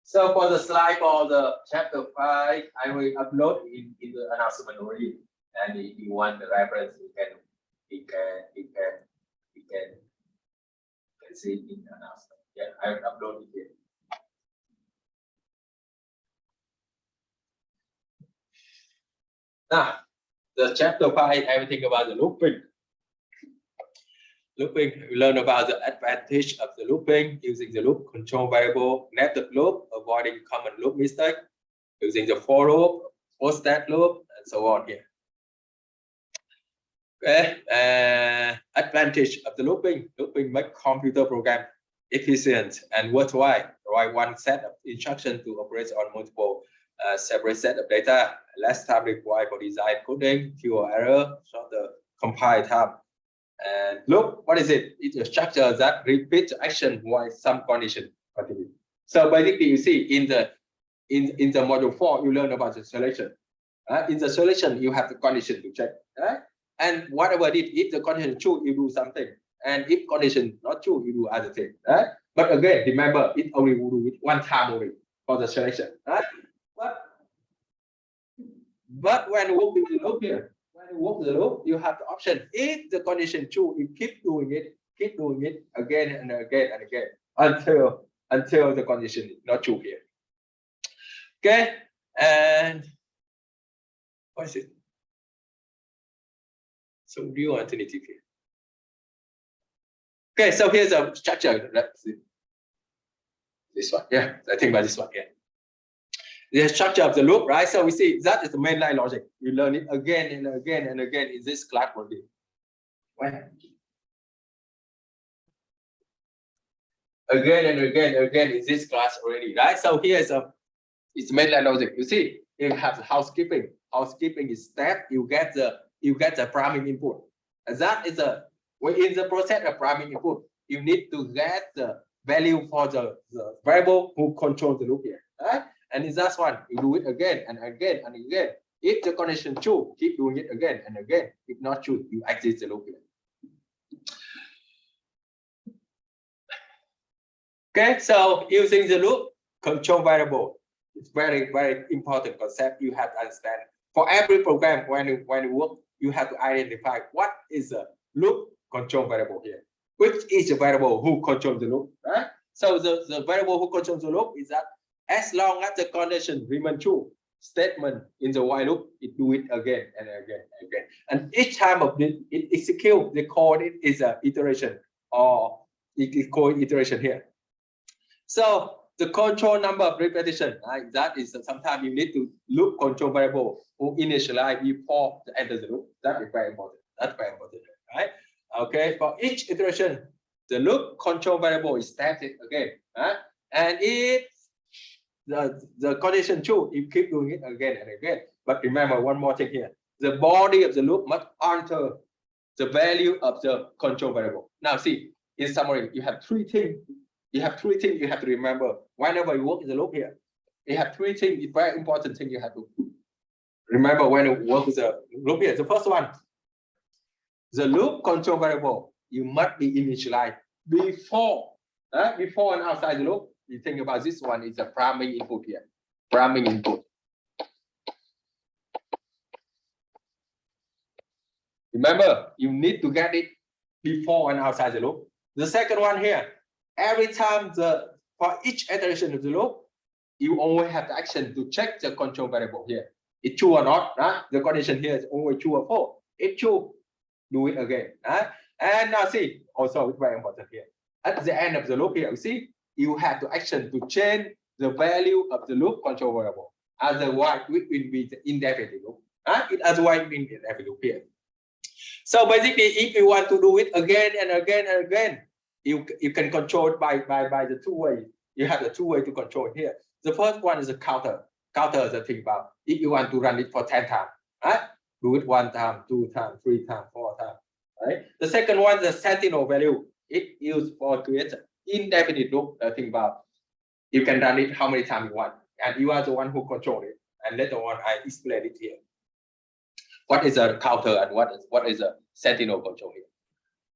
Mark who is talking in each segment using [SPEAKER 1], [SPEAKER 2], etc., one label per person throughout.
[SPEAKER 1] So for the slide for the chapter 5, I will upload in the announcement already. And if you want the reference, you can see it in the announcement. Yeah, I will upload it here. Now, the chapter 5, everything about the looping. Looping, we learn about the advantage of the looping, using the loop control variable, netted loop, avoiding common loop mistake, using the for loop, for stat loop, and so on here. Okay, advantage of the looping. Looping make computer program efficient and worthwhile. Provide one set of instructions to operate on multiple separate set of data. Less time required for design coding, fewer error, shorter compile time. And loop, what is it? It's a structure that repeats action while some condition continue. So basically, you see in the module 4, you learn about the selection. In the selection, you have the condition to check. Right? And whatever it is, if the condition true, you do something. And if condition not true, you do other thing. Right? But again, remember, it only will do it one time only for the selection. Right? But when you work with the loop here, when you work with the loop, you have the option. If the condition true, you keep doing it again and again and again until the condition is not true here. Okay, and what is it? So real alternative here. Okay, so here's a structure. Let's see. This one, yeah. I think about this one, yeah. The structure of the loop, right? So we see that is the mainline logic. You learn it again and again and again in this class already. Again and again in this class already, right? So here is it's mainline logic. You see, you have the housekeeping. Housekeeping is step. You get the primary input. And that is in the process of primary input, you need to get the value for the variable who controls the loop here, right? And in that one, you do it again and again and again. If the condition true, keep doing it again and again. If not true, you exit the loop here. Okay, so using the loop control variable, it's very, very important concept you have to understand. For every program, when you work, you have to identify what is the loop control variable here, which is the variable who controls the loop, right? So the variable who controls the loop is that as long as the condition remains true, statement in the while loop, it do it again and again and again. And each time of it execute, they call it is an iteration, or it is called iteration here. So the control number of repetition, right? That is sometimes you need to loop control variable who initialize before the enter the loop. That is very important. That's very important, right? Okay, for each iteration, the loop control variable is static again, right? And if the condition true, you keep doing it again and again. But remember one more thing here: the body of the loop must alter the value of the control variable. Now, see, in summary, you have three things. You have to remember whenever you work in the loop here. You have three things, very important thing you have to remember when you work with the loop here. The first one, the loop control variable, you must be initialized before and outside the loop. You think about this one is a primary input here. Primary input. Remember, you need to get it before and outside the loop. The second one here, every time for each iteration of the loop, you only have the action to check the control variable here. It's true or not, right? The condition here is only true or false. It's true, do it again. Right? And now see, also it's very important here. At the end of the loop here, you see, you have the action to change the value of the loop control variable. Otherwise, it will be the indefinite loop. Otherwise, it will be the indefinite loop here. So basically, if you want to do it again and again and again, you can control it by the two ways. You have the two ways to control it here. The first one is a counter. Counter is the thing about if you want to run it for 10 times, right? Do it 1 time, 2 times, 3 times, 4 times, right? The second one is the sentinel value. It used for create indefinite loop. Think about you can run it how many times you want, and you are the one who control it. And later on, I explain it here. What is a counter and what is a sentinel control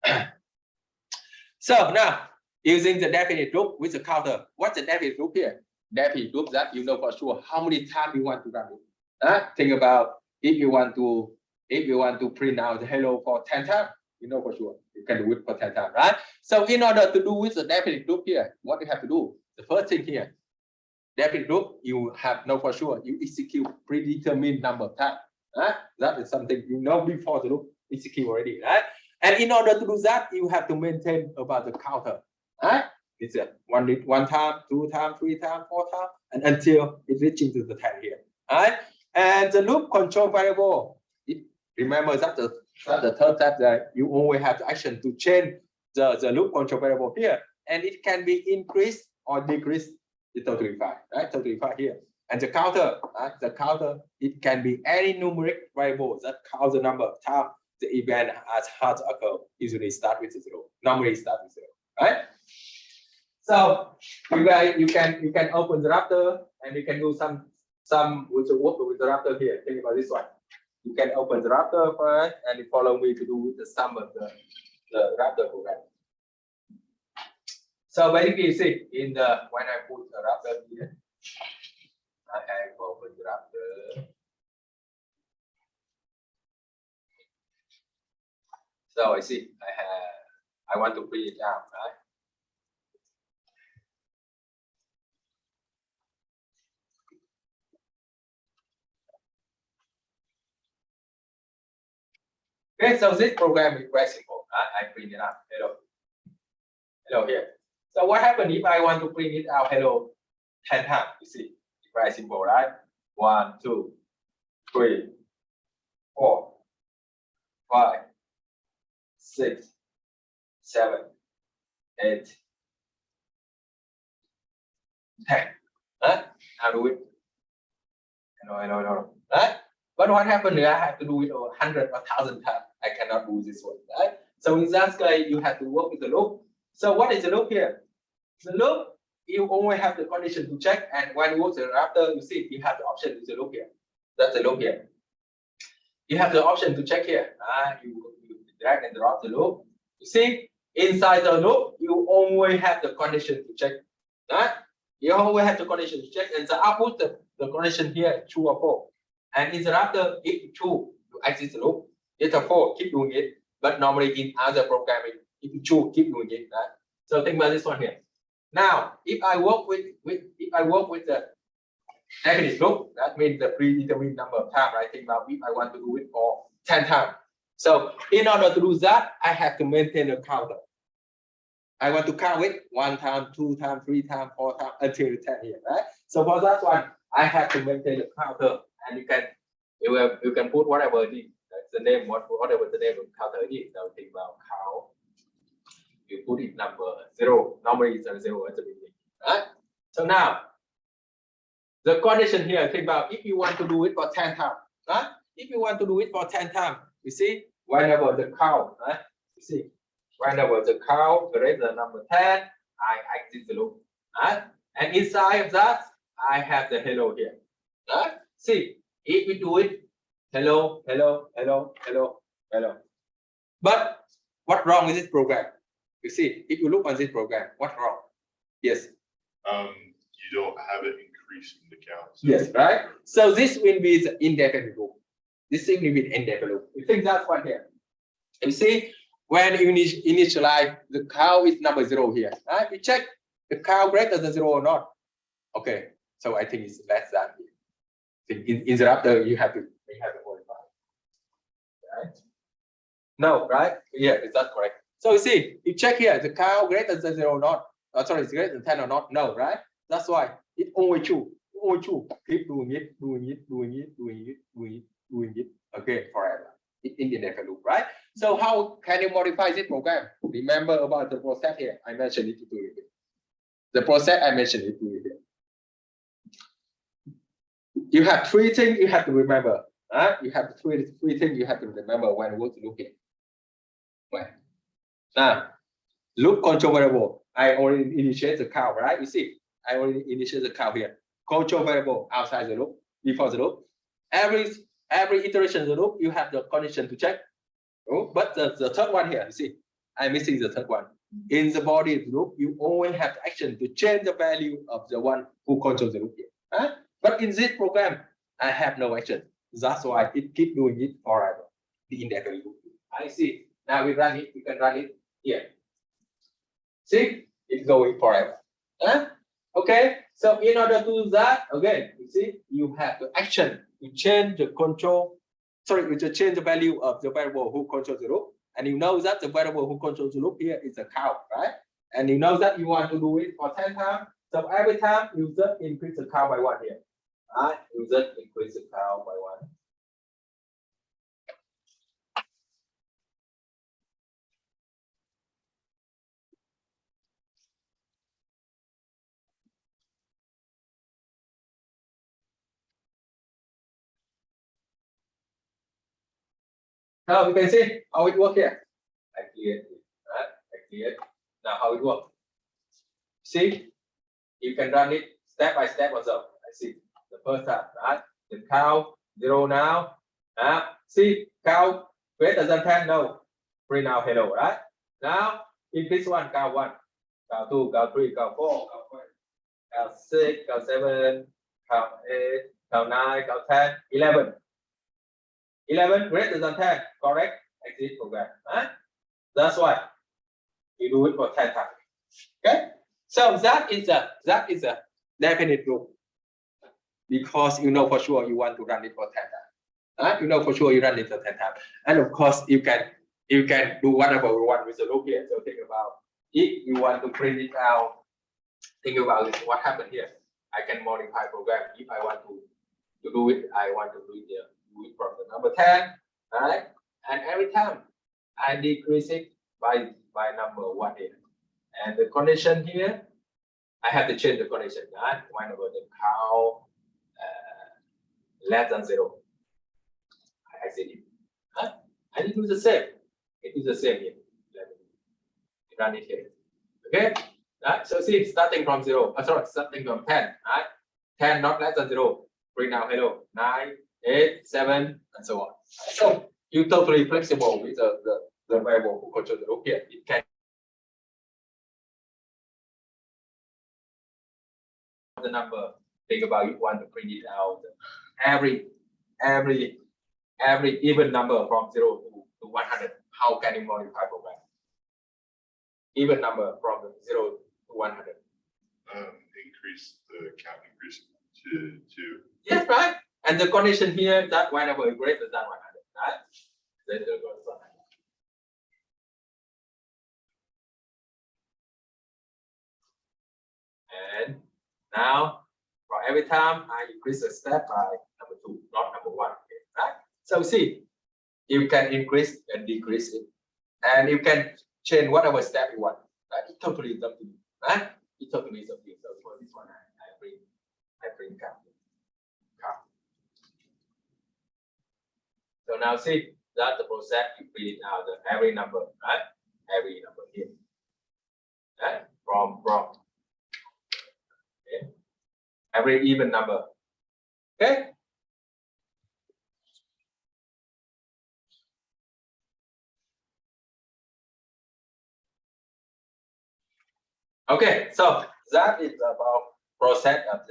[SPEAKER 1] here? So now using the definite loop with the counter, what's the definite loop here? definite loop that you know for sure how many times you want to run it. Think about if you want to print out the hello for 10 times, you know for sure you can do it for 10 times, right? So in order to do with the definite loop here, what you have to do, the first thing here, definite loop, you have know for sure you execute predetermined number of times. That is something you know before the loop execute already, right? And in order to do that, you have to maintain about the counter. It's one time, 2 times, 3 times, 4 times, and until it reaching to the 10 here. And the loop control variable, remember that the third step that you always have the action to change the loop control variable here, and it can be increased or decreased. It's totally fine, right? Totally fine here. And the counter, it can be any numeric variable that counts the number of times the event has occurred. Usually start with 0. Normally start with 0, right? So you can open the Raptor and you can do some with the work with the Raptor here. Think about this one. You can open the Raptor first and you follow me to do the sum of the Raptor program. So basically, you see in the when I put the Raptor here, I have opened the Raptor. So I see I want to print it out, right? Okay, so this program is very simple. I print it out. Hello here. So what happens if I want to print it out hello 10 times? You see, it's very simple, right? 1, 2, 3, 4, 5, 6, 7, 8, 10. How do it? Hello. Right? But what happened is I have to do it 100 or 1,000 times. I cannot do this one, right? So in that case, you have to work with the loop. So what is the loop here? The loop, you only have the condition to check, and when you work the Raptor, you see you have the option to the loop here. That's the loop here. You have the option to check here. You drag and drop the loop. You see, inside the loop, you only have the condition to check. You always have the condition to check, and the output, the condition here, true or false. And in the Raptor, if true, you exit the loop. If a false, keep doing it. But normally in other programming, if you true, keep doing it. Right? So think about this one here. Now, if I work with the definite loop, that means the predetermined number of times. I think about if I want to do it for 10 times. So in order to do that, I have to maintain a counter. I want to count it 1 time, 2 times, 3 times, 4 times until 10 here, right? So for that one, I have to maintain a counter, and you can put whatever the name, whatever the name of counter is. Now think about how you put it number 0. Normally it's a 0 at the beginning, right? So now the condition here, think about if you want to do it for 10 times, right? If you want to do it for 10 times, you see, whenever the count, right? You see, whenever the count greater than number 10, I exit the loop, right? And inside of that, I have the hello here, right? See, if we do it, hello. But what's wrong with this program? You see, if you look on this program, what's wrong? Yes.
[SPEAKER 2] You don't have it increased in the count. So.
[SPEAKER 1] Yes, right? So this will be the indefinite loop. This thing will be indefinite loop. You think that's one here. You see, when you initialize, the count is number 0 here. Right? You check the count greater than 0 or not. Okay, so I think it's less than here. In the Raptor, you have to modify. Right? No, right? Yeah, is that correct? So you see, you check here, the count greater than 0 or not. Sorry, it's greater than 10 or not. No, right? That's why it only true. Keep doing it. Okay, forever. It's indefinite loop, right? So how can you modify this program? Remember about the process here. I mentioned it to you. The process I mentioned it to you here. You have 3 things you have to remember. You have three things you have to remember when you work the loop here. Well, now, loop control variable. I already initiate the count, right? You see, I already initiate the count here. Control variable outside the loop, before the loop. Every iteration of the loop, you have the condition to check. Oh, but the third one here, you see, I'm missing the third one. in the body of the loop, you always have the action to change the value of the one who controls the loop here. But in this program, I have no action. That's why it keep doing it forever. The indefinite loop. I see. Now we run it. You can run it here. See, it's going forever. Okay. So in order to do that, again, you see, you have the action to change the control. Sorry, you just change the value of the variable who controls the loop. And you know that the variable who controls the loop here is the count, right? And you know that you want to do it for 10 times. So every time you just increase the count by 1 here. Right? You just increase the count by 1. Now you can see how it works here. I clear it. Right? I clear it. Now how it works. See, you can run it step by step also. I see the first time, right? The count 0 now. See, count greater than 10, no. Print now hello, right? Now increase 1, count 1, count 2, count 3, count 4, count 5, count 6, count 7, count 8, count 9, count 10, 11. 11 greater than 10, correct? Exit program. That's why you do it for 10 times. Okay? So that is a definite loop. Because you know for sure you want to run it for 10 times. You know for sure you run it for 10 times. And of course you can do whatever you want with the loop here. So think about if you want to print it out, think about it, what happened here. I can modify program. If I want to do it, I want to do it here. Do it from the number 10, right? And every time I decrease it by number 1 here. And the condition here, I have to change the condition, right? Whenever the count less than 0, I exit it. And it do the same. It is the same here. Let me run it here. Okay? Right? So see, starting from 0, starting from 10, right? 10 not less than 0. Print now hello. 9, 8, 7, and so on. So you're totally flexible with the variable who controls the loop here. It can the number. Think about you want to print it out. Every even number from 0 to 100. How can you modify program? Even number from 0 to 100.
[SPEAKER 2] Increase the count, increase to 2.
[SPEAKER 1] Yes, right. And the condition here that whenever is greater than 100, right? Then it goes 100. And now, for every time I increase the step by number 2, not number 1, right? So see, you can increase and decrease it, and you can change whatever step you want. Right? It totally is up to you, right? It totally is up to you. So for this one, I bring count. So now see that the process you print out the every number, right? Every number here, right? From okay. Every even number, okay? Okay, so that is about process of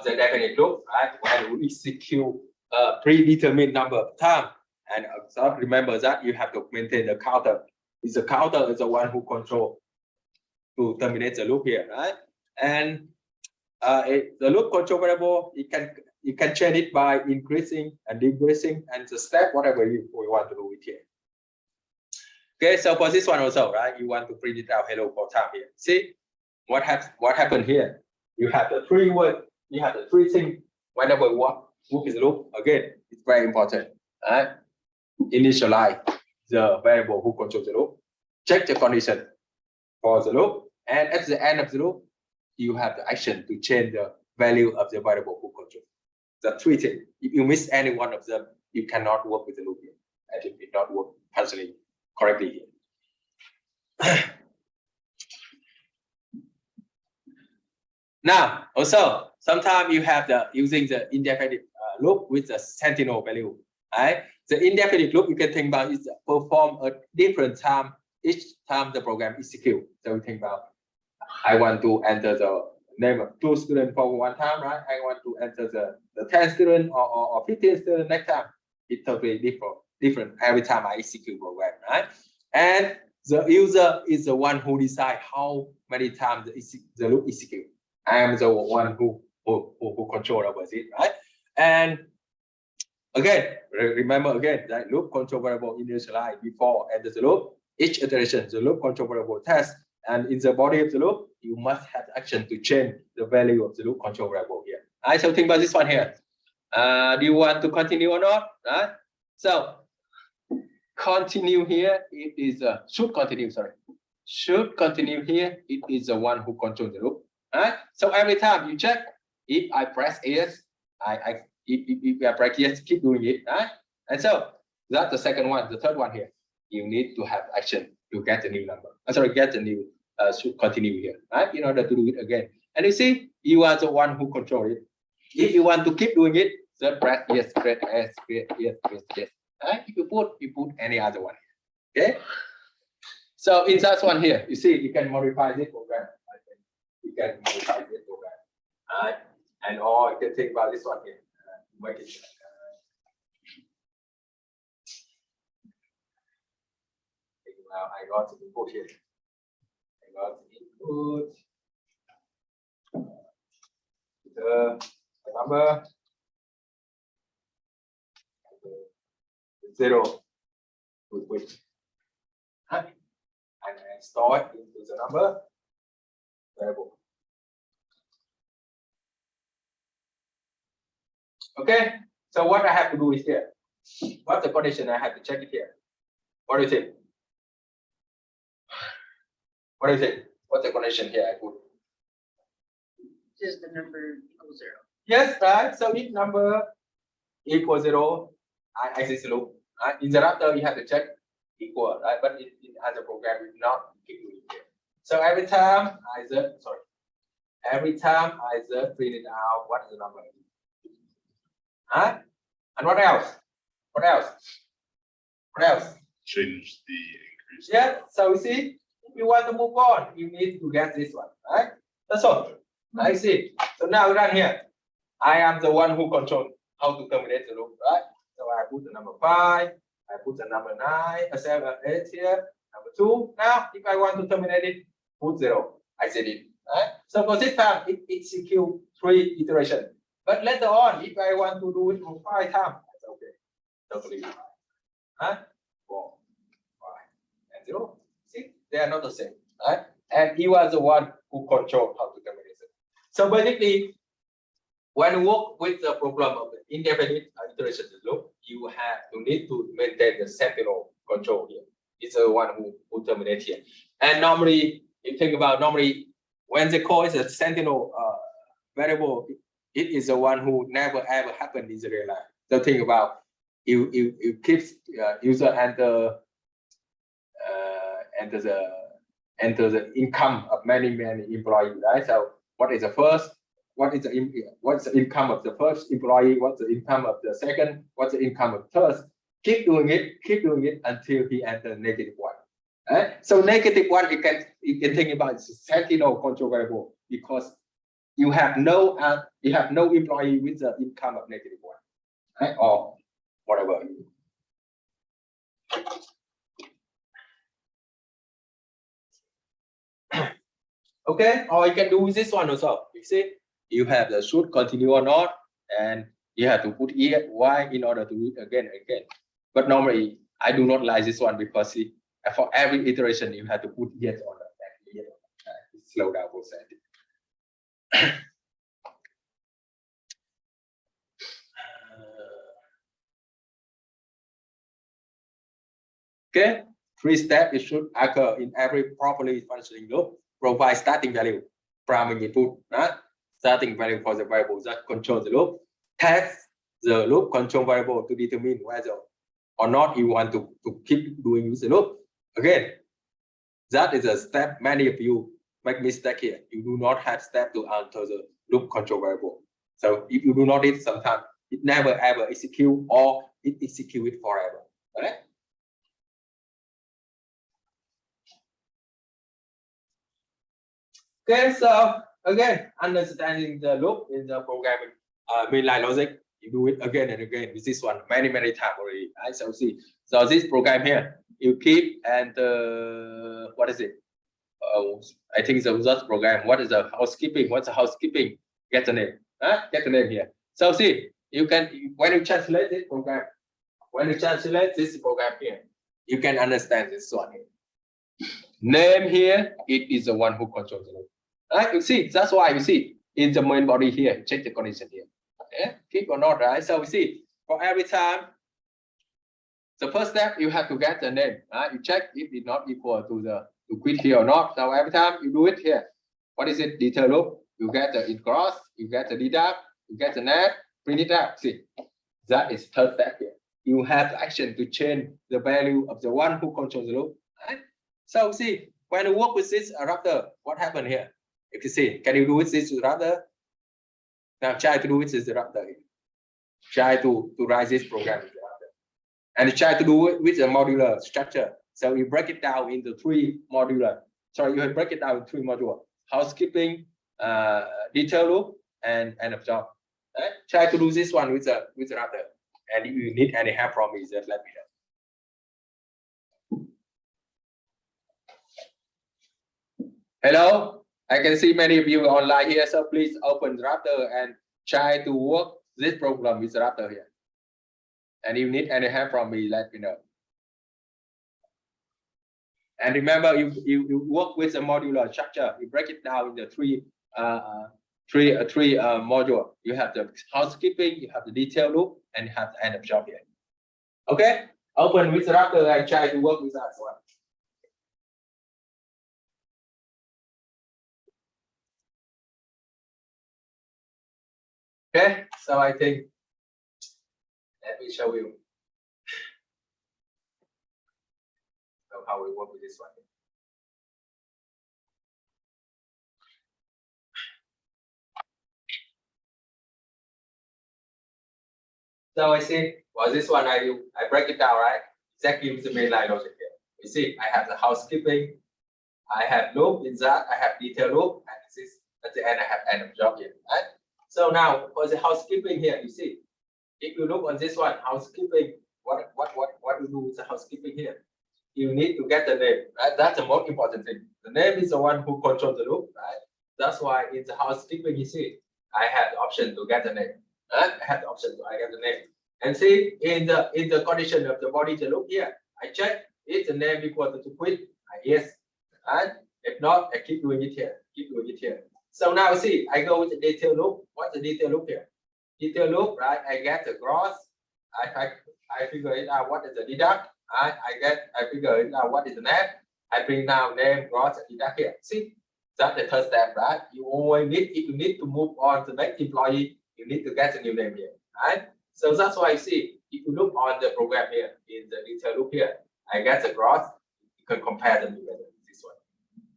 [SPEAKER 1] the definite loop, right? When we execute a predetermined number of times, and also remember that you have to maintain the counter. The counter is the one who controls to terminate the loop here, right? And the loop control variable, you can change it by increasing and decreasing, and the step whatever we want to do it here. Okay, so for this one also, right? You want to print it out hello for time here. See what happened here? You have the 3 words, you have the 3 things whenever you work with the loop. Again, it's very important. Right? Initialize the variable who controls the loop, check the condition for the loop, and at the end of the loop, you have the action to change the value of the variable who controls. The 3 things. If you miss any one of them, you cannot work with the loop here. And it will not work functionally correctly here. Now, also, sometimes you have using the indefinite loop with the sentinel value. Right? The indefinite loop you can think about is perform a different time each time the program execute. So we think about, I want to enter the name of 2 students for one time, right? I want to enter the 10 students or 15 students next time. It's totally different every time I execute program, right? And the user is the one who decide how many times the loop execute. I am the one who control over it, right? And again, remember again that loop control variable initialize before enter the loop. Each iteration, the loop control variable test, and in the body of the loop, you must have action to change the value of the loop control variable here. All right, so think about this one here. Do you want to continue or not? Right? So continue here. It is should continue. Sorry, should continue here. It is the one who controls the loop. All right. So every time you check, if I press yes, if I press yes, keep doing it. Right? And so that's the second one. The third one here, you need to have action to get the new number. Sorry, get the new should continue here, right? In order to do it again. And you see, you are the one who control it. If you want to keep doing it, then press yes, press yes, yes. Right? If you put any other one. Okay. So in that one here, you see, you can modify this program. You can modify this program. Right? And or you can think about this one here. Make it. Now I got to input here. I got to input the number 0 with which, and I store it into the number variable. Okay, so what I have to do is here. What's the condition? I have to check it here. What do you think? What do you think? What's the condition here? I put.
[SPEAKER 3] Does the number equal 0?
[SPEAKER 1] Yes, right. So if number equals 0, I exit the loop. In the router, you have to check equal, right? But in other program, we not keep doing it. So every time I just print it out, what is the number? Huh? And what else? What else? What else?
[SPEAKER 2] Change the increase.
[SPEAKER 1] Yeah. So you see, if you want to move on, you need to get this one, right? That's all. I see. So now run here. I am the one who controls how to terminate the loop, right? So I put the number 5, I put the number 9, 7, 8 here, number 2. Now, if I want to terminate it, put 0. I set it, right? So for this time, it execute 3 iterations. But later on, if I want to do it for 5 times, that's okay. Totally fine. Huh? 4, 5, and 0. See, they are not the same, right? And he was the one who controlled how to terminate it. So basically, when you work with the problem of the indefinite iteration loop, you need to maintain the sentinel control here. It's the one who terminates here. And normally, you think about when the call is a sentinel variable, it is the one who never ever happened in the real life. So think about you keep user enter the income of many employees, right? So what is the first? What's the income of the first employee? What's the income of the second? What's the income of the third? Keep doing it until he enters -1. Right? So -1, you can think about sentinel control variable because you have no employee with the income of -1, right? Or whatever. Okay, or you can do this one also. You see, you have the should continue or not, and you have to put y in order to do it again and again. But normally, I do not like this one because see, for every iteration, you have to put yes on that. Slow down process. Okay, 3 steps it should occur in every properly functioning loop. Provide starting value, primary input, right? Starting value for the variable that controls the loop. Test the loop control variable to determine whether or not you want to keep doing the loop. Again, that is a step many of you make mistake here. You do not have step to enter the loop control variable. So if you do not it, sometimes it never ever execute or it execute it forever. Right? Okay, so again, understanding the loop in the programming mainline logic, you do it again and again with this one many times already. Right? So see, so this program here, you keep and what is it? I think the result program. What is the housekeeping? What's the housekeeping? Get the name. Get the name here. So see, you can when you translate this program, when you translate this program here, you can understand this one here. Name here, it is the one who controls the loop. Right? You see, that's why you see in the main body here, check the condition here. Yeah, keep or not, right? So we see for every time, the first step you have to get the name. Right? You check if it's not equal to the to quit here or not. So every time you do it here, what is it? Detail loop. You get the it cross, you get the deduct, you get the net, print it out. See, that is third step here. You have action to change the value of the one who controls the loop. Right? So see, when you work with this adapter, what happened here? If you see, can you do with this adapter? Now try to do with this adapter. Try to write this program with the adapter. And try to do it with a modular structure. So you break it down into three modular. Sorry, you break it down in three modules: housekeeping, detail loop, and absorb. Right? Try to do this one with the adapter. And if you need any help from me, just let me know. Hello, I can see many of you online here, so please open Raptor and try to work this problem with Raptor here. And if you need any help from me, let me know. And remember, you work with a modular structure. You break it down into three module. You have the housekeeping, you have the detail loop, and you have the end of job here. Okay, open with Raptor and try to work with that as well. Okay, so I think let me show you how we work with this one. So I see, well, this one I break it down, right? Exactly with the mainline logic here. You see, I have the housekeeping, I have loop in that, I have detail loop, and this is at the end I have end of job here, right? So now for the housekeeping here, you see, if you look on this one, housekeeping, what you do with the housekeeping here? You need to get the name, right? That's the most important thing. The name is the one who controls the loop, right? That's why in the housekeeping, you see, I have the option to get the name. Right? I have the option to get the name. And see in the condition of the body the loop here, I check is the name equal to quit. Yes. Right? If not, I keep doing it here. Keep doing it here. So now see, I go with the detail loop. What's the detail loop here? Detail loop, right? I get the gross. I figure it out what is the deduct. I figure it out what is the net. I bring down name, gross, and deduct here. See, that's the third step, right? You always need, if you need to move on to the next employee, you need to get a new name here, right? So that's why I see, if you look on the program here, in the detail loop here, I get the gross, you can compare them together with this one.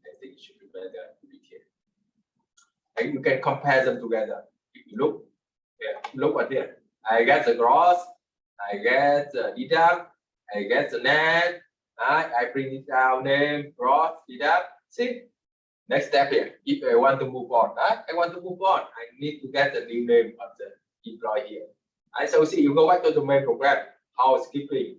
[SPEAKER 1] I think it should be better to be here. And you can compare them together. If you look, look at here. I get the gross, I get the deduct, I get the net, right? I bring it down, name, gross, deduct. See? Next step here, if I want to move on, right? I want to move on, I need to get the new name of the employee here. Right? So see, you go back to the main program, housekeeping,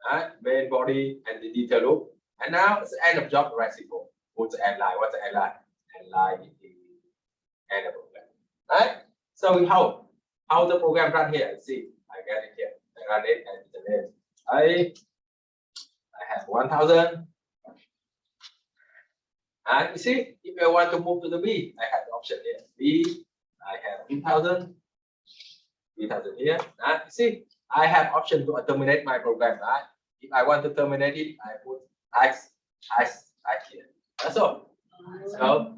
[SPEAKER 1] right? Main body and the detail loop. And now it's the end of job reciprocal. What's the end line? What's the end line? End line is the end of program. Right? So how the program run here? See, I get it here. I run it and the name. I have 1,000. And you see, if I want to move to the B, I have the option here. B, I have 2,000, 3,000 here. And you see, I have option to terminate my program. Right? If I want to terminate it, I put X here. That's all. So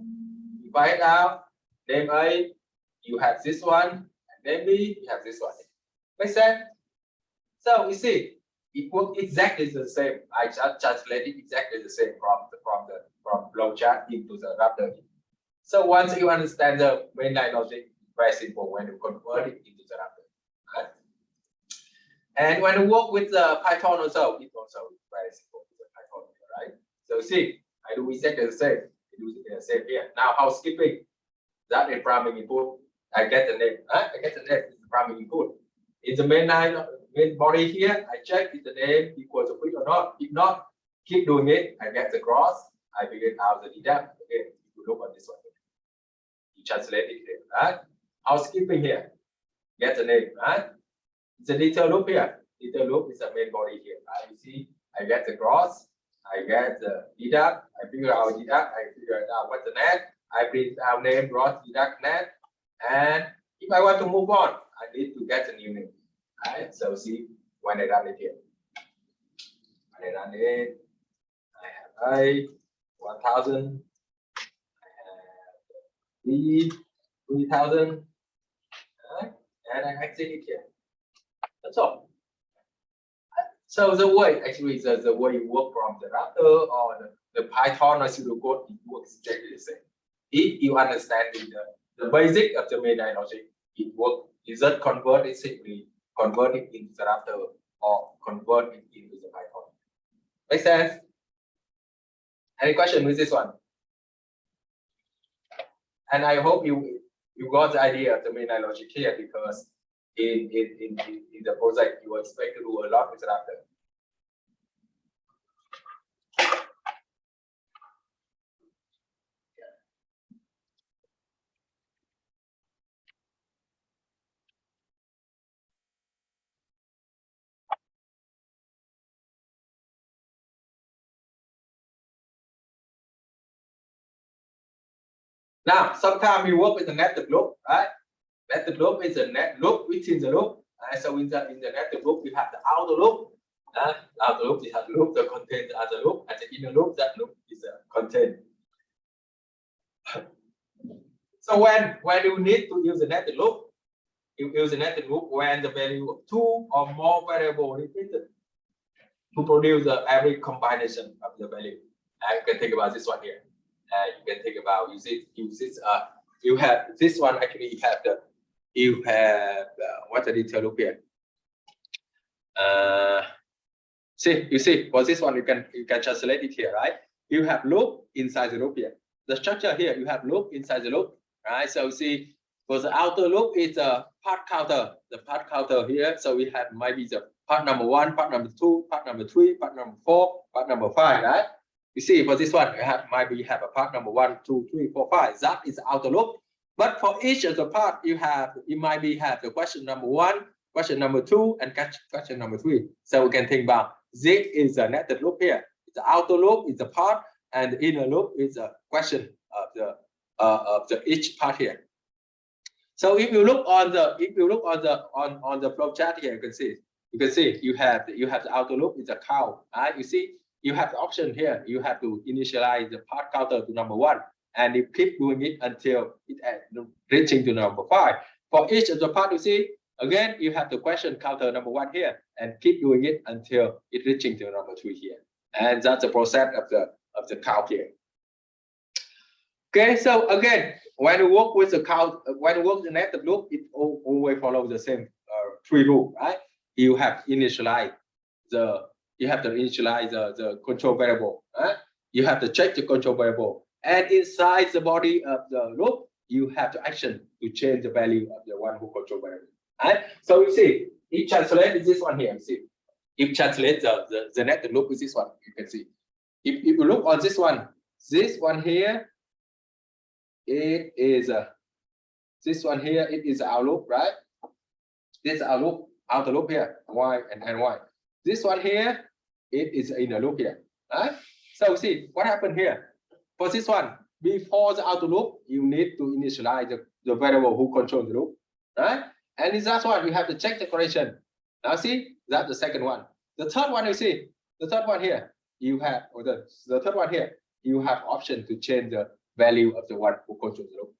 [SPEAKER 1] if I now name A, you have this one, and name B, you have this one. Make sense? So you see, it works exactly the same. I just translated exactly the same from flowchart into the Raptor. So once you understand the mainline logic, very simple when you convert it into the Raptor. Right? And when you work with the Python also, it's also very simple with the Python, right? So see, I do exactly the same. Same here. Now housekeeping. That is primary input. I get the name. I get the name. It's the primary input. In the main body here, I check if the name equals to quit or not. If not, keep doing it. I get the gross. I figure out the deduct. Okay, you look on this one. You translate it here, right? Housekeeping here. Get the name, right? It's a detail loop here. Detail loop is the main body here, right? You see, I get the gross. I get the deduct. I figure out deduct. I figure out what's the net. I print out name, gross, deduct, net. And if I want to move on, I need to get a new name. Right? So see, when I run it here, when I run it, I have A 1000, I have B 3000, right? And I exit it here. That's all. So the way actually the way you work from the router or the Python or pseudocode, it works exactly the same. If you understand the basic of the main logic, it works. You just convert it simply, convert it into the router or convert it into the Python. Make sense? Any question with this one? And I hope you got the idea of the main logic here, because in the project you expect to do a lot with the router. Now, sometimes we work with the netted loop, right? Netted loop is a net loop within the loop. So in the netted loop, we have the outer loop. Outer loop is a loop that contains the other loop, and the inner loop, that loop is contained. So when you need to use the netted loop, you use the netted loop when the value of two or more variables repeated to produce every combination of the value. You can think about this one here. You can think about you have this one. Actually, you have what's the detail loop here? You see for this one you can translate it here, right? You have loop inside the loop here. The structure here, you have loop inside the loop, right? So you see for the outer loop is a part counter. The part counter here. So we have maybe the part number 1, part number 2, part number 3, part number 4, part number 5, right? You see, for this one, you have a part number 1, 2, 3, 4, 5. That is the outer loop. But for each of the part, you have the question number 1, question number 2, and question number 3. So we can think about this is a netted loop here. The outer loop is the part, and the inner loop is a question of the each part here. So if you look on the flow chart here, you can see you have the outer loop is a count, right? You see. You have the option here. You have to initialize the part counter to number 1, and you keep doing it until it reaching to number 5. For each of the part, you see, again, you have the question counter number 1 here, and keep doing it until it reaching to number 3 here. And that's the process of the count here. Okay, so again, when you work with the count, when you work the netted loop, it always follows the same 3 rule, right? You have to initialize the control variable. You have to check the control variable, and inside the body of the loop, you have the action to change the value of the one who control variable. Right? So you see, it translates this one here. You see, it translates the netted loop is this one. You can see. If you look on this one here, it is this one here. It is our loop, right? This is our loop, outer loop here, y and y. This one here, it is in a loop here, right? So see what happened here. For this one, before the outer loop, you need to initialize the variable who controls the loop, right? And in that one, you have to check declaration. Now see, that's the second one. The third one, you see, the third one here, you have, or the third one here, you have option to change the value of the one who controls the loop.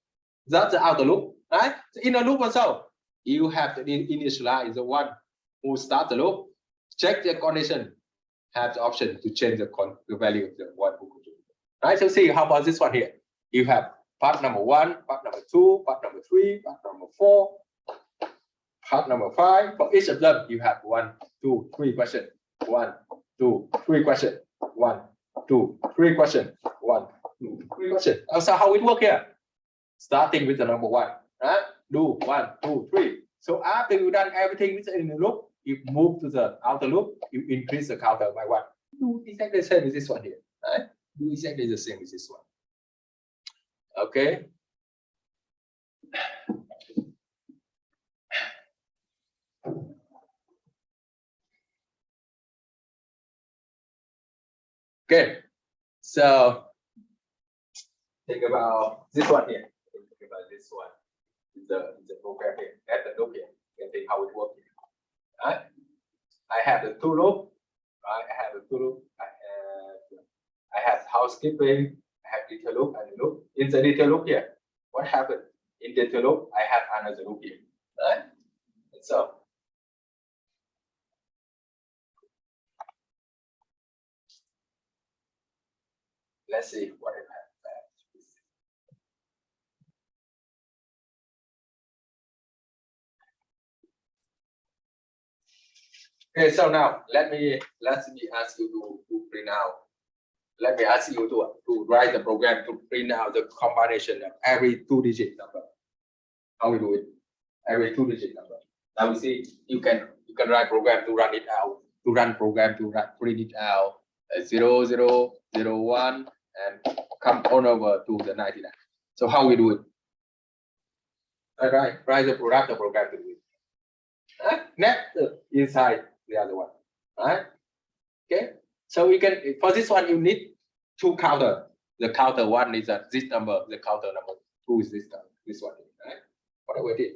[SPEAKER 1] That's the outer loop, right? So in a loop also, you have to initialize the one who starts the loop, check the condition, have the option to change the value of the one who controls the loop. Right? So see, how about this one here? You have part number 1, part number 2, part number 3, part number 4, part number 5. For each of them, you have 1, 2, 3 question. 1, 2, 3 question. 1, 2, 3 question. 1, Question. So how it work here? Starting with the number 1, right? Do 1, 2, 3. So after you done everything within the loop, you move to the outer loop, you increase the counter by 1. Do exactly the same with this one here, right? Do exactly the same with this one. Okay. Okay. So think about this one here. Think about this one. The program here. That's the loop here. You can think how it works here. Right? I have the 2 loop. Right? I have the 2 loop. I have housekeeping. I have detail loop and the loop. In the detail loop here, what happened? In detail loop, I have another loop here. Right? And so let's see what it has. Okay, so now let me ask you to print out. Let me ask you to write the program to print out the combination of every 2-digit number. How we do it? Every 2-digit number. Now we see you can write program to run it out, to run program to print it out 0, 0, 0, 1, and come on over to the 99. So how we do it? All right, write the program to do it. Next inside the other one. Right? Okay. So we can, for this one, you need 2 counter. The counter 1 is this number. The counter number 2 is this one. Right? Whatever it is,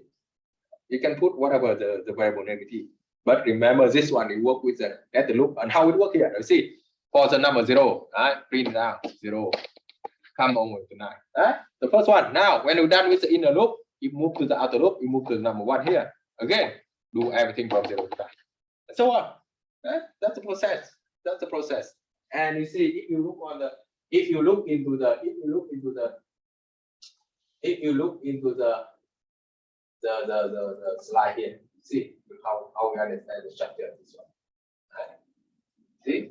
[SPEAKER 1] you can put whatever the variable name it is. But remember, this one you work with the loop and how it work here. You see, for the number 0, right? Print down 0. Come over to 9. Right? The first one. Now, when you're done with the inner loop, you move to the outer loop. You move to the number 1 here. Again, do everything from 0 to 9. And so on. Right? That's the process. That's the process. And you see, if you look into the slide here, see how we understand the structure of this one. Right? See,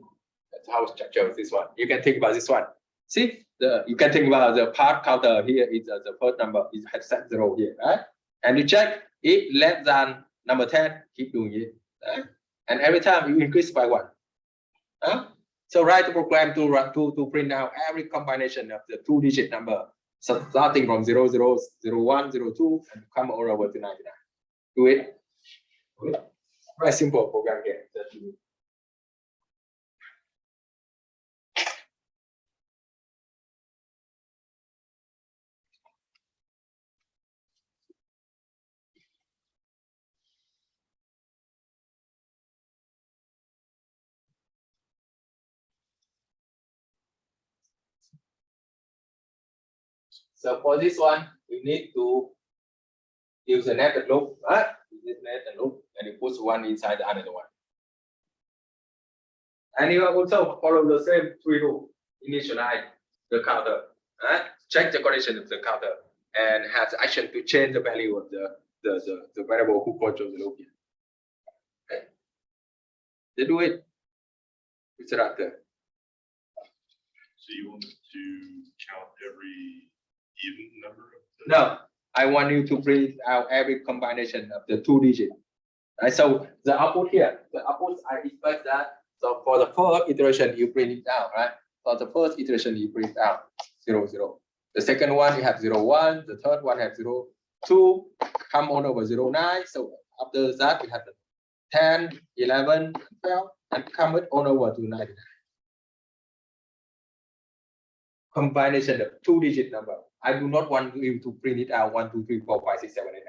[SPEAKER 1] that's how structure this one. You can think about this one. See, you can think about the part counter here is the first number is set 0 here, right? And you check if less than number 10, keep doing it. Right? And every time you increase by 1. So write the program to print out every combination of the 2-digit number, so starting from 0, 0, 0, 1, 0, 2, and come all over to 99. Do it. Very simple program here. So for this one, you need to use a netted loop, right? This netted loop, and you put one inside the another one. And you also follow the same 3 rule. Initialize the counter, right? Check the condition of the counter, and have the action to change the value of the variable who controls the loop here. Okay. They do it. It's right there.
[SPEAKER 2] So you want to count every even number?
[SPEAKER 1] No, I want you to print out every combination of the 2-digit. Right? So the output here, I expect that. So for the first iteration, you print it out, right? For the first iteration, you print out 0, 0. The second one, you have 0, 1. The third one have 0, 2. Come on over 0, 9. So after that, you have the 10, 11, 12, and come it on over to 99. Combination of 2-digit number. I do not want you to print it out 1, 2, 3, 4, 5, 6, 7, 8, 9, 10.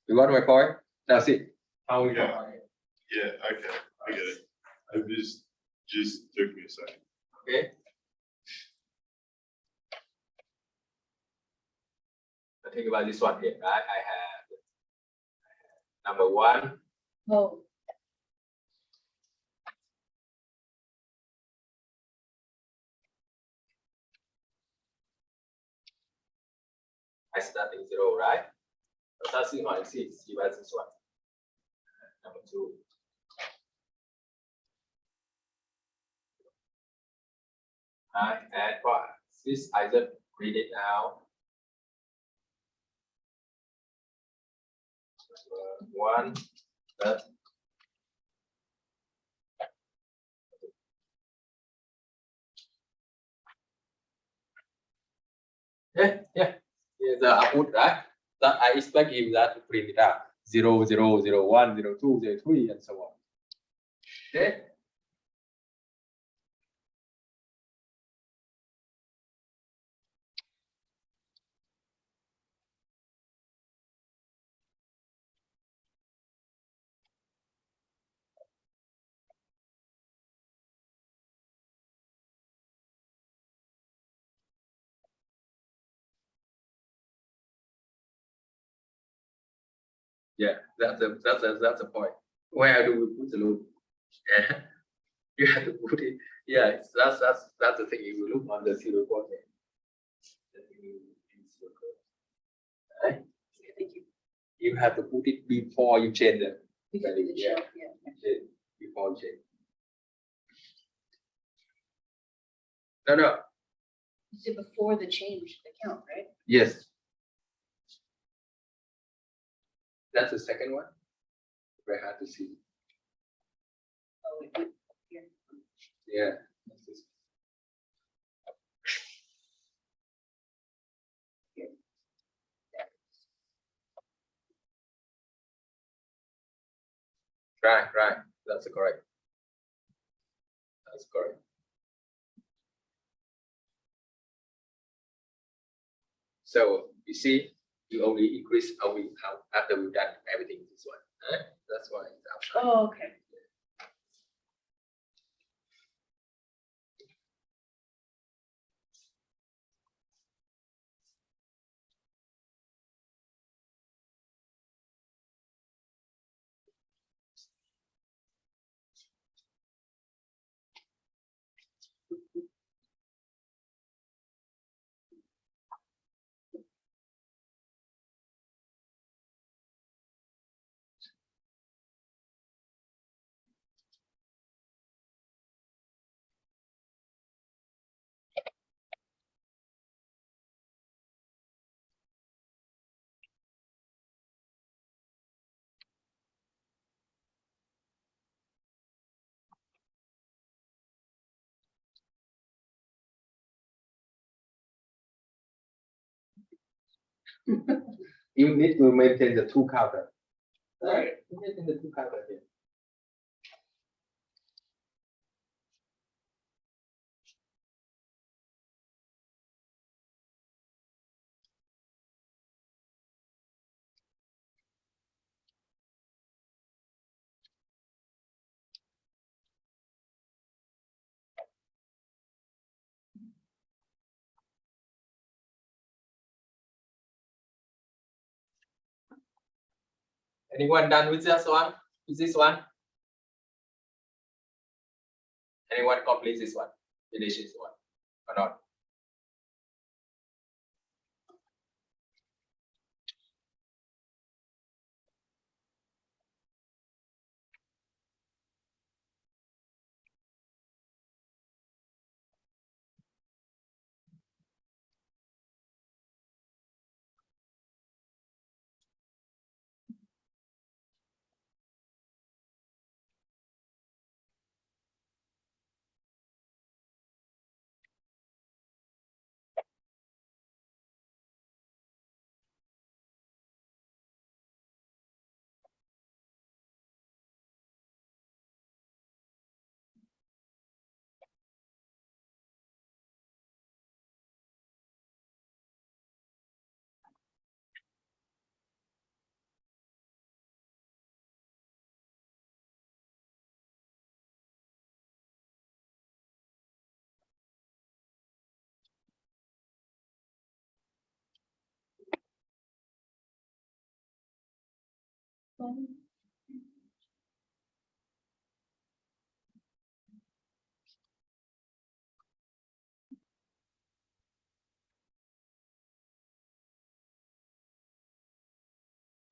[SPEAKER 1] You got my point? Now see how we combine it.
[SPEAKER 2] Yeah, okay, I get it. It just took me a second.
[SPEAKER 1] Okay. I think about this one here, right? I have number 1.
[SPEAKER 3] Oh,
[SPEAKER 1] I starting 0, right? Starting on see what's this one. Number 2. And for this, I just read it out. One, that. Yeah, the output, right? That I expect him that to print it out 0, 0, 0, 1, 0, 2, 0, 3, and so on. Okay. Yeah, that's the point. Where do we put the loop? Yeah, you have to put it. Yeah, that's the thing. You will look on the zero coordinate. Right?
[SPEAKER 3] Thank you.
[SPEAKER 1] You have to put it before you change the
[SPEAKER 3] Because of the
[SPEAKER 1] yeah.
[SPEAKER 3] shelf, yeah.
[SPEAKER 1] Change before you change. No.
[SPEAKER 3] You said before the change the count, right?
[SPEAKER 1] Yes. That's the second one. Very hard to see.
[SPEAKER 3] Oh, it went here.
[SPEAKER 1] Yeah. That's this. Right. That's correct. That's correct. So you see, you only increase after we've done everything this one. Right? That's why it's outside.
[SPEAKER 3] Oh, okay.
[SPEAKER 1] You need to maintain the two counter. Right? Maintain the two counter here. Anyone done with this one? With this one? Anyone complete this one? Finish this one or not?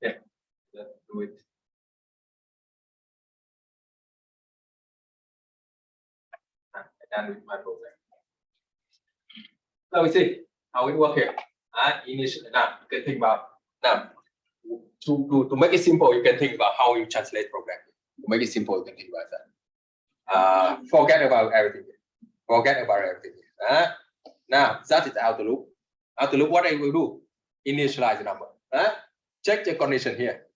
[SPEAKER 1] Yeah, let's do it. I'm done with my project. So we see how it works here. Initially, now you can think about now to make it simple, you can think about how you translate program. To make it simple, you can think about that. Forget about everything. Forget about everything. Now that is outer loop. Outer loop, what I will do? Initialize the number. Check the condition here.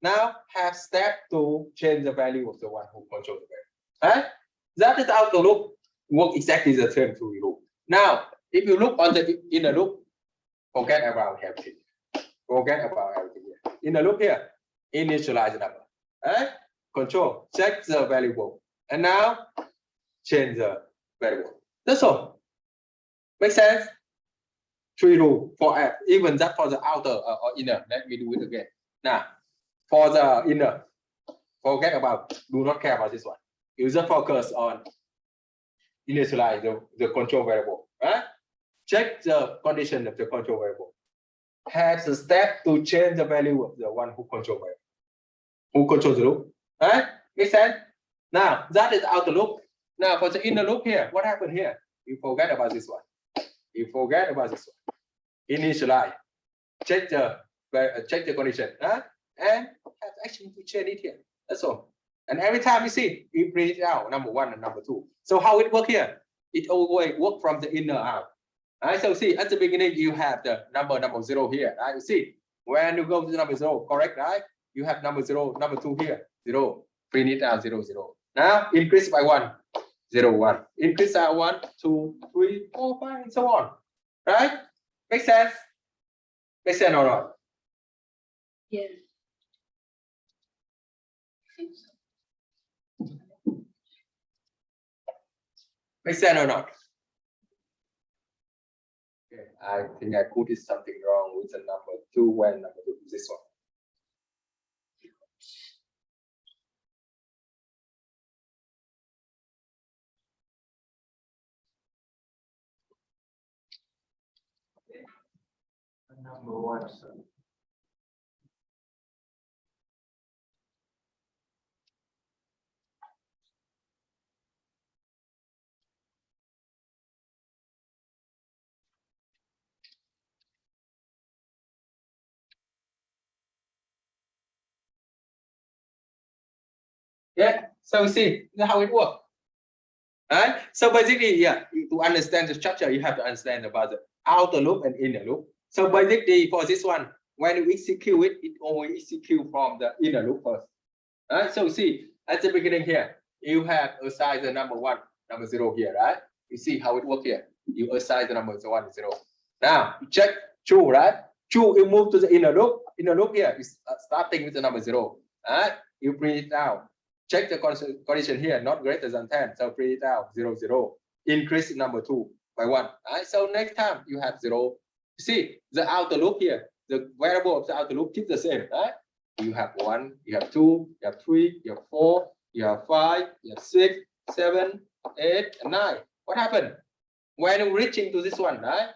[SPEAKER 1] Now have step to change the value of the one who controls the value. That is outer loop. Work exactly the same through loop. Now, if you look on the inner loop, forget about everything. Forget about everything here. Inner loop here, initialize the number. Control, check the variable, and now change the variable. That's all. Make sense? Three rule for even that for the outer or inner. Let me do it again. Now, for the inner, forget about. Do not care about this one. You just focus on initialize the control variable. Check the condition of the control variable. Has a step to change the value of the one who controls variable. Who controls the loop? Make sense? Now that is outer loop. Now for the inner loop here, what happened here? You forget about this one. You forget about this one. Initialize. Check the condition. And have action to change it here. That's all. And every time you see, you print it out, number one and number two. So how it work here? It always work from the inner out. So see, at the beginning, you have the number 0 here. You see, when you go to number 0, correct, right? You have number 0, number 2 here, 0. Print it out, 0, 0. Now, increase by 1, 0, 1. Increase by 1, 2, 3, 4, 5, and so on. Right? Make sense? Make sense or not?
[SPEAKER 3] Yes.
[SPEAKER 1] Make sense or not? Okay, I think I put it something wrong with the number 2 when number 2 is this one. Okay. Number 1. So. Yeah, so see how it works. Right? So basically, yeah, to understand the structure, you have to understand about the outer loop and inner loop. So basically, for this one, when you execute it, it always execute from the inner loop first. Right? So see, at the beginning here, you have assigned the number 1, number 0 here, right? You see how it works here. You assign the number 1, 0. Now, you check true, right? True, you move to the inner loop. Inner loop here is starting with the number 0. Right? You print it out. Check the condition here, not greater than 10. So print it out, 0, 0. Increase number 2 by 1. Right? So next time you have 0. You see, the outer loop here, the variable of the outer loop keeps the same, right? You have 1, you have 2, you have 3, you have 4, you have 5, you have 6, 7, 8, and 9. What happened? When you reaching to this one, right?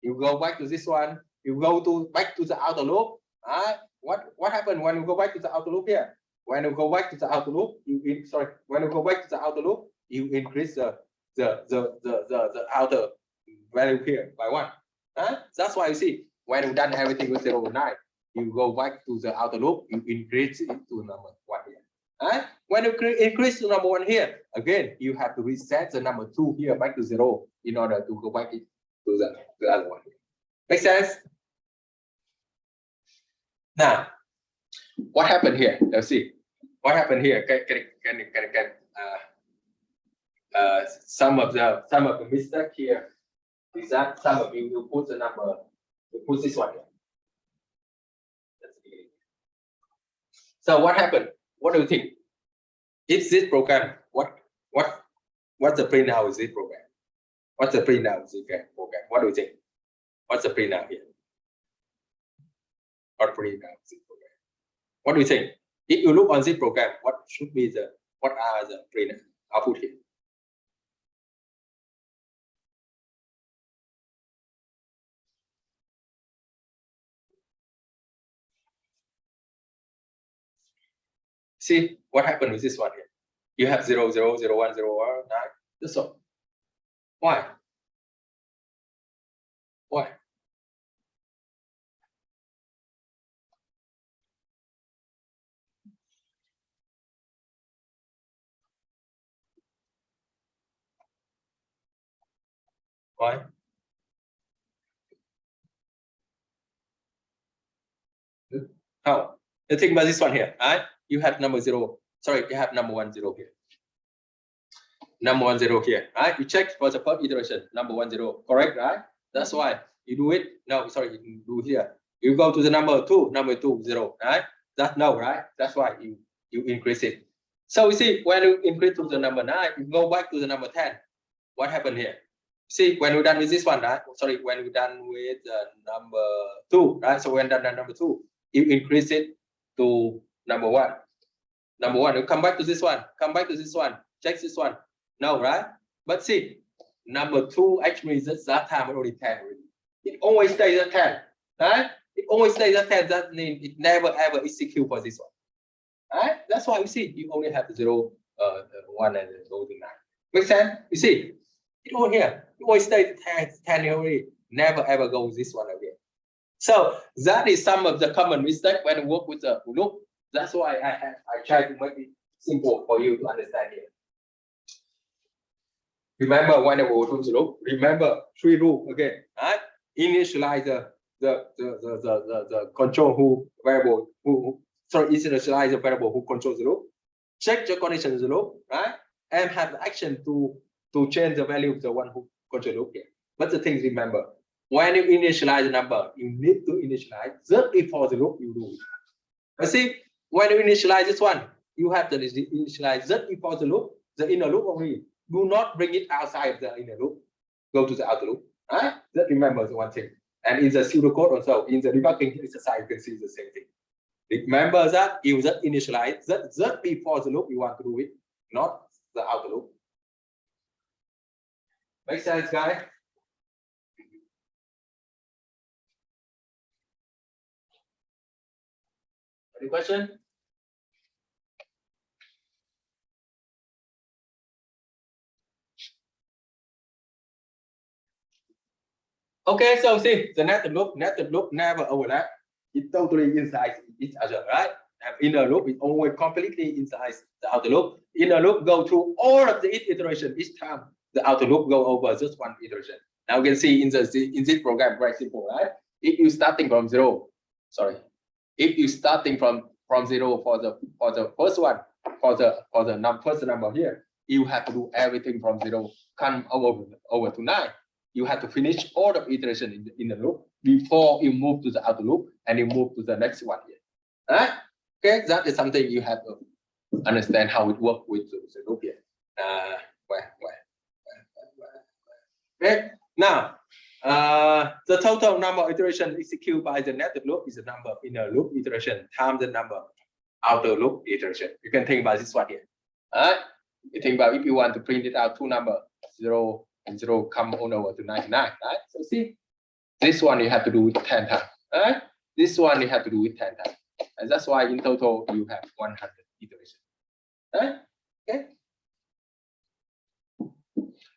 [SPEAKER 1] You go back to this one, you go back to the outer loop. What happened when you go back to the outer loop here? When you go back to the outer loop, when you go back to the outer loop, you increase the outer value here by 1. That's why you see when you've done everything with 0 to 9, you go back to the outer loop, you increase it to number 1 here. When you increase to number 1 here, again you have to reset the number 2 here back to 0 in order to go back to the other one. Make sense? Now, what happened here? Let's see. What happened here? Some of the mistake here is that some of you put the number, you put this one here. That's the beginning. So what happened? What do you think? If this program, what's the print now is this program? What's the print now is this program? What do you think? What's the print now here? What print now is this program? What do you think? If you look on this program, what are the print output here? See what happened with this one here? You have 0, 0, 0, 1, 0, 1, 9. That's all. Why? Why? Why? How? The thing about this one here, right? You have number 0. Sorry, you have number 1 0 here. Number 1 0 here, right? You check for the first iteration, number 1 0, correct, right? That's why you do it. No, sorry, you do here. You go to the number 2, number 2 0, right? That's no, right? That's why you increase it. So you see, when you increase to the number 9, you go back to the number 10. What happened here? See, when we're done with this one, right? Sorry, when we're done with number 2, right? So when done number 2, you increase it to number 1. Number 1, you come back to this one, come back to this one, check this one. No, right? But see, number 2 actually that time only 10 already. It always stays at 10, right? It always stays at 10. That means it never ever execute for this one, right? That's why you see you only have 0, 1, and 0 to 9. Make sense? You see, it all here. It always stays at 10 already. Never ever go this one again. So that is some of the common mistake when you work with the loop. That's why I try to make it simple for you to understand here. Remember when I go to the loop, remember 3 rules again. Right? Initialize the control variable initialize the variable who controls the loop. Check the condition of the loop, right? And have the action to change the value of the one who controls the loop here. But the thing, remember, when you initialize the number, you need to initialize just before the loop you do it. But see, when you initialize this one, you have to initialize just before the loop, the inner loop only. Do not bring it outside of the inner loop. Go to the outer loop. Right? Just remember the one thing. And in the pseudocode also, in the debugging exercise, you can see the same thing. Remember that you just initialize just before the loop you want to do it, not the outer loop. Make sense, guys? Any question? Okay, so see, the netted loop never overlap. It's totally inside each other, right? And inner loop is always completely inside the outer loop. Inner loop go through all of the iteration each time. The outer loop go over just one iteration. Now you can see in this program, very simple, right? If you starting from 0, sorry, if you starting from 0 for the first one, for the first number here, you have to do everything from 0, come over to 9. You have to finish all the iteration in the loop before you move to the outer loop and you move to the next one here. Right? Okay, that is something you have to understand how it works with the loop here. Okay, now the total number of iterations executed by the netted loop is the number of inner loop iteration times the number of outer loop iteration. You can think about this one here. You think about if you want to print it out 2 numbers, 0 and 0 come on over to 99, right? So see, this one you have to do it 10 times, right? This one you have to do it 10 times. And that's why in total you have 100 iterations, right? Okay.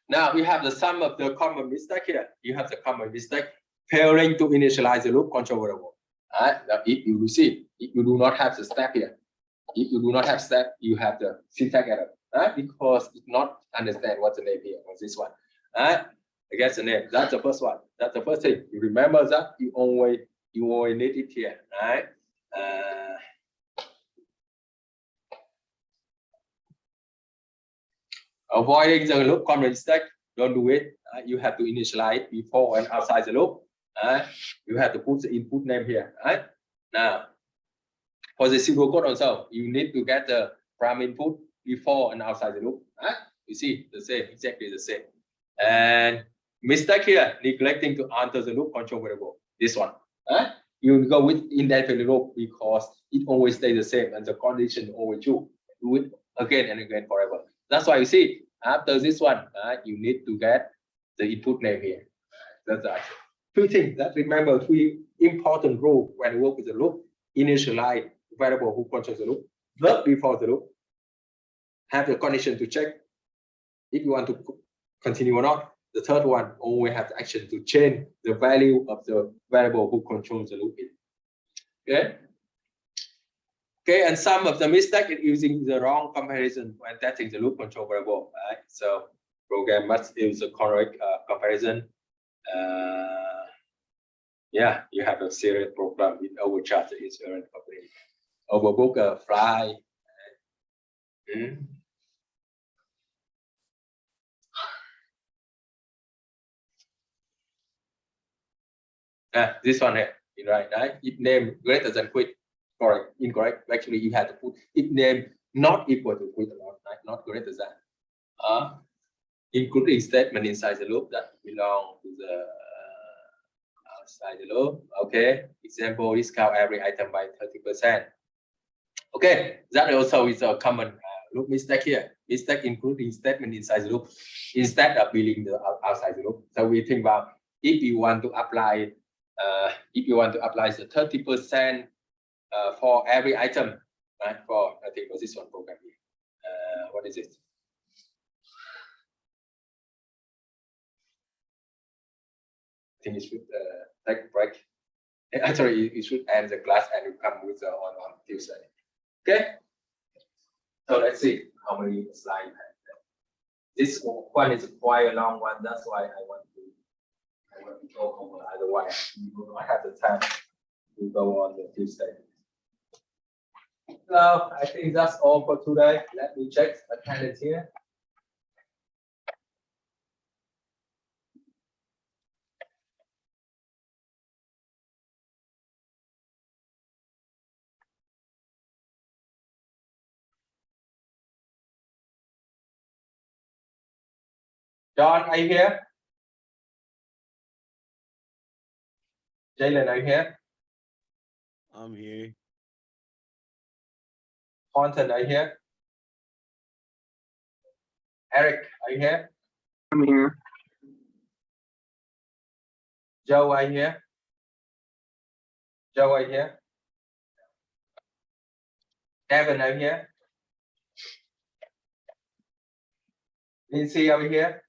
[SPEAKER 1] Now you have the sum of the common mistake here. You have the common mistake failing to initialize the loop control variable. Right? Now if you see, if you do not have the step here, if you do not have step, you have the syntax error, right? Because it not understand what's the name here on this one. Right? I guess the name. That's the first one. That's the first thing. You remember that you always need it here, right? Avoiding the loop common mistake. Don't do it. You have to initialize before and outside the loop. You have to put the input name here. Right? Now, for the pseudocode also, you need to get the prime input before and outside the loop. Right? You see the same, exactly the same. And mistake here, neglecting to enter the loop control variable. This one. You go with indefinite loop because it always stays the same and the condition always true. Do it again and again forever. That's why you see after this one, you need to get the input name here. That's the action. 3 things that remember 3 important rules when you work with the loop. Initialize variable who controls the loop. Just before the loop. Have the condition to check if you want to continue or not. The third one, always have the action to change the value of the variable who controls the loop in. Okay. Okay, and some of the mistake is using the wrong comparison when testing the loop control variable. Right? So program must use the correct comparison. Yeah, you have a serious problem with overcharge the insurance company, overbook a flight. This one here, right? If name greater than quit, correct, incorrect. Actually, you have to put if name not equal to quit or not, right? Not greater than. Including statement inside the loop that belong to the outside the loop. Okay. Example: discount every item by 30%. Okay, that also is a common loop mistake here. Mistake including statement inside the loop instead of building the outside the loop. So we think about if you want to apply the 30% for every item, right? For I think for this one program here. What is it? I think it should take a break. Actually, you should end the class and you come with on Tuesday. Okay. So let's see how many slides you have. This one is quite a long one. That's why I want to go over. Otherwise, you will not have the time to go on the Tuesday. So I think that's all for today. Let me check attendance here. John, are you here? Jalen, are you here?
[SPEAKER 4] I'm here.
[SPEAKER 1] Thornton, are you here? Eric, are you here?
[SPEAKER 5] I'm here.
[SPEAKER 1] Joe, are you here? Joe, are you here? Devin, are you here? Lindsay, are you here?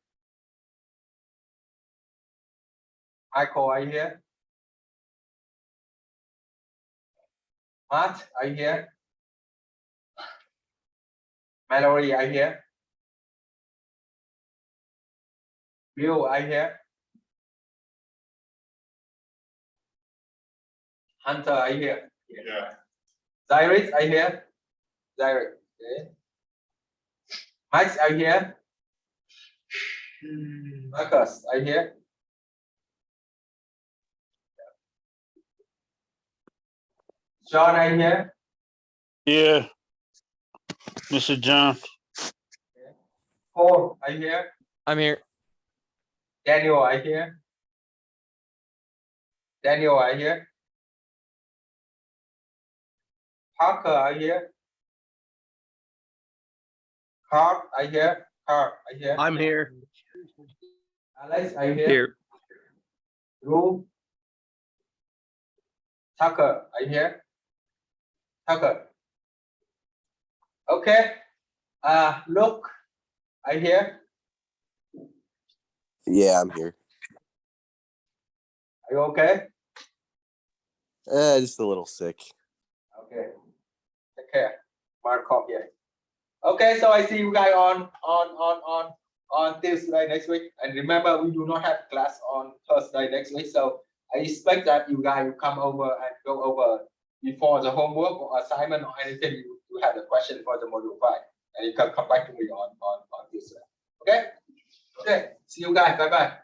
[SPEAKER 1] Michael, are you here? Matt, are you here? Mallory, are you here? Bill, are you here? Hunter, are you here?
[SPEAKER 2] Yeah.
[SPEAKER 1] Cyrus, are you here? Cyrus, okay. Max, are you here? Marcus, are you here? John, are you here?
[SPEAKER 4] Yeah. Mr. John.
[SPEAKER 1] Paul, are you here?
[SPEAKER 5] I'm here.
[SPEAKER 1] Daniel, are you here? Daniel, are you here? Parker, are you here? Carl, are you here? Carl, are you here?
[SPEAKER 5] I'm here.
[SPEAKER 1] Alex, are you here?
[SPEAKER 5] Here.
[SPEAKER 1] Drew? Tucker, are you here? Tucker. Okay. Look, are you here?
[SPEAKER 6] Yeah, I'm here.
[SPEAKER 1] Are you okay?
[SPEAKER 6] Just a little sick.
[SPEAKER 1] Okay. Take care. Markov here. Okay, so I see you guys on Tuesday next week. And remember, we do not have class on Thursday next week. So I expect that you guys will come over and go over before the homework or assignment or anything. You have the question for the module 5. And you can come back to me on Tuesday. Okay? Okay. See you guys. Bye-bye.